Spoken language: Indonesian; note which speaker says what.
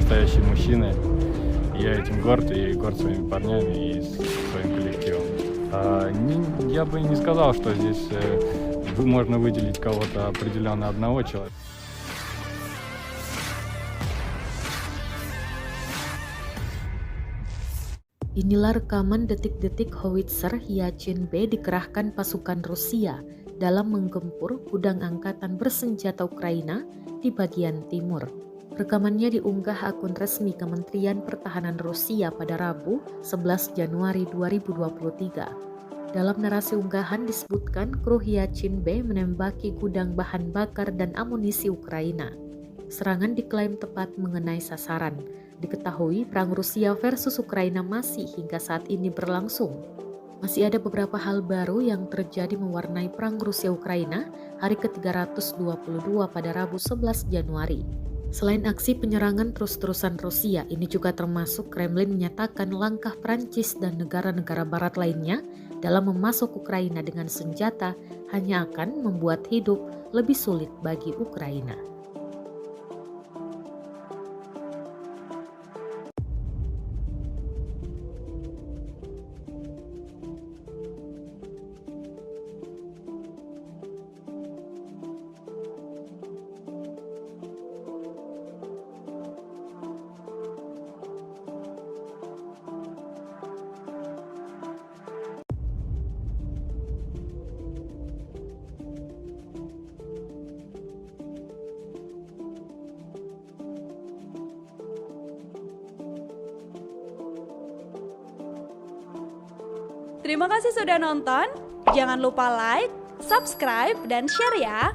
Speaker 1: настоящие мужчины. Я этим горд, и горд своими парнями, и своим коллективом. Я бы не сказал, что здесь можно выделить кого-то определенно одного человека.
Speaker 2: Inilah rekaman detik-detik howitzer Yachin B dikerahkan pasukan Rusia dalam menggempur gudang angkatan bersenjata Ukraina di bagian timur. Rekamannya diunggah akun resmi Kementerian Pertahanan Rusia pada Rabu 11 Januari 2023. Dalam narasi unggahan disebutkan kru Yachin B menembaki gudang bahan bakar dan amunisi Ukraina. Serangan diklaim tepat mengenai sasaran. Diketahui perang Rusia versus Ukraina masih hingga saat ini berlangsung. Masih ada beberapa hal baru yang terjadi mewarnai perang Rusia-Ukraina hari ke-322 pada Rabu 11 Januari. Selain aksi penyerangan terus-terusan Rusia, ini juga termasuk Kremlin menyatakan langkah Prancis dan negara-negara barat lainnya dalam memasok Ukraina dengan senjata hanya akan membuat hidup lebih sulit bagi Ukraina.
Speaker 3: Terima kasih sudah nonton. Jangan lupa like, subscribe, dan share ya.